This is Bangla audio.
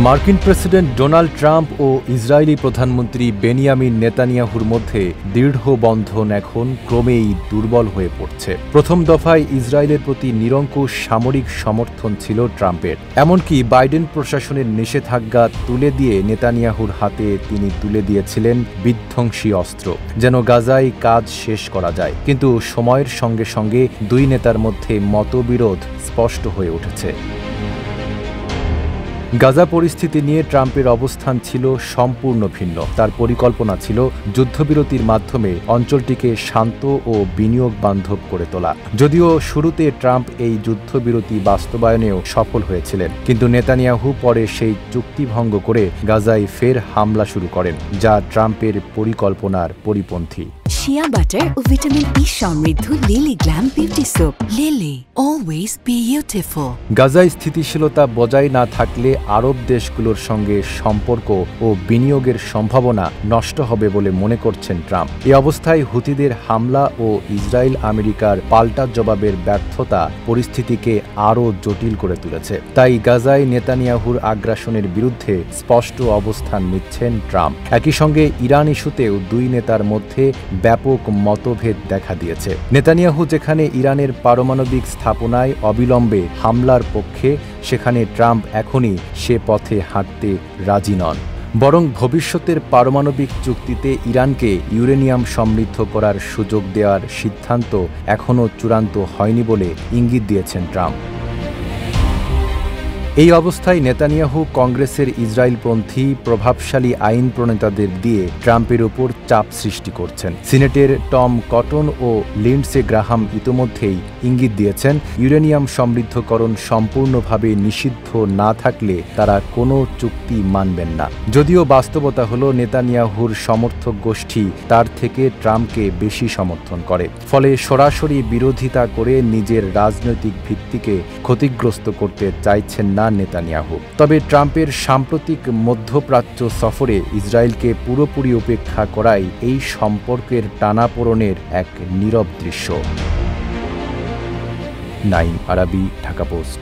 মার্কিন প্রেসিডেন্ট ডোনাল্ড ট্রাম্প ও ইসরায়েলি প্রধানমন্ত্রী বেনিয়ামিন নেতানিয়াহুর মধ্যে দৃঢ় বন্ধন এখন ক্রমেই দুর্বল হয়ে পড়ছে। প্রথম দফায় ইসরায়েলের প্রতি নিরঙ্কুশ সামরিক সমর্থন ছিল ট্রাম্পের। এমনকি বাইডেন প্রশাসনের নিষেধাজ্ঞা তুলে দিয়ে নেতানিয়াহুর হাতে তিনি তুলে দিয়েছিলেন বিধ্বংসী অস্ত্র, যেন গাজায় কাজ শেষ করা যায়। কিন্তু সময়ের সঙ্গে সঙ্গে দুই নেতার মধ্যে মতবিরোধ স্পষ্ট হয়ে উঠেছে। গাজা পরিস্থিতি নিয়ে ট্রাম্পের অবস্থান ছিল সম্পূর্ণ ভিন্ন। তার পরিকল্পনা ছিল যুদ্ধবিরতির মাধ্যমে অঞ্চলটিকে শান্ত ও বিনিয়োগ বান্ধব করে তোলা। যদিও শুরুতে ট্রাম্প এই যুদ্ধবিরতি বাস্তবায়নেও সফল হয়েছিলেন, কিন্তু নেতানিয়াহু পরে সেই চুক্তি ভঙ্গ করে গাজায় ফের হামলা শুরু করেন, যা ট্রাম্পের পরিকল্পনার পরিপন্থী। শিয়া বাটার ও ভিটামিন ই সমৃদ্ধ lily glam beauty soap. Lily, always beautiful. গাজায় স্থিতিশীলতা বজায় না থাকলে আরব দেশগুলোর সঙ্গে সম্পর্ক ও বিনিয়োগের সম্ভাবনা নষ্ট হবে বলে মনে করছেন ট্রাম্প। এই অবস্থায় হুতিদের হামলা ও ইসরায়েল আমেরিকার পাল্টা জবাবের ব্যর্থতা পরিস্থিতিকে আরও জটিল করে তুলেছে। তাই গাজায় নেতানিয়াহুর আগ্রাসনের বিরুদ্ধে স্পষ্ট অবস্থান নিচ্ছেন ট্রাম্প। একই সঙ্গে ইরান ইস্যুতেও দুই নেতার মধ্যে ব্যাপক মতভেদ দেখা দিয়েছে। নেতানিয়াহু যেখানে ইরানের পারমাণবিক স্থাপনায় অবিলম্বে হামলার পক্ষে, সেখানে ট্রাম্প এখনই সে পথে হাঁটতে রাজি নন। বরং ভবিষ্যতের পারমাণবিক চুক্তিতে ইরানকে ইউরেনিয়াম সমৃদ্ধ করার সুযোগ দেওয়ার সিদ্ধান্ত এখনও চূড়ান্ত হয়নি বলে ইঙ্গিত দিয়েছেন ট্রাম্প। এই অবস্থায় নেতানিয়াহু কংগ্রেসের ইসরায়েলপন্থী প্রভাবশালী আইন প্রণেতাদের দিয়ে ট্রাম্পের উপর চাপ সৃষ্টি করছেন। সিনেটের টম কটন ও লিন্ডসে গ্রাহাম ইতোমধ্যেই ইঙ্গিত দিয়েছেন, ইউরেনিয়াম সমৃদ্ধকরণ সম্পূর্ণভাবে নিষিদ্ধ না থাকলে তারা কোনো চুক্তি মানবেন না। যদিও বাস্তবতা হলো নেতানিয়াহুর সমর্থক গোষ্ঠী তার থেকে ট্রাম্পকে বেশি সমর্থন করে, ফলে সরাসরি বিরোধিতা করে নিজের রাজনৈতিক ভিত্তিকে ক্ষতিগ্রস্ত করতে চাইছেন না নেতানিয়াহু। তবে ট্রাম্পের সাম্প্রতিক মধ্যপ্রাচ্য সফরে ইসরায়েলকে পুরোপুরি উপেক্ষা করাই এই সম্পর্কের টানাপোড়েনের এক নীরব দৃশ্য। নাইম আরাবি, ঢাকা পোস্ট।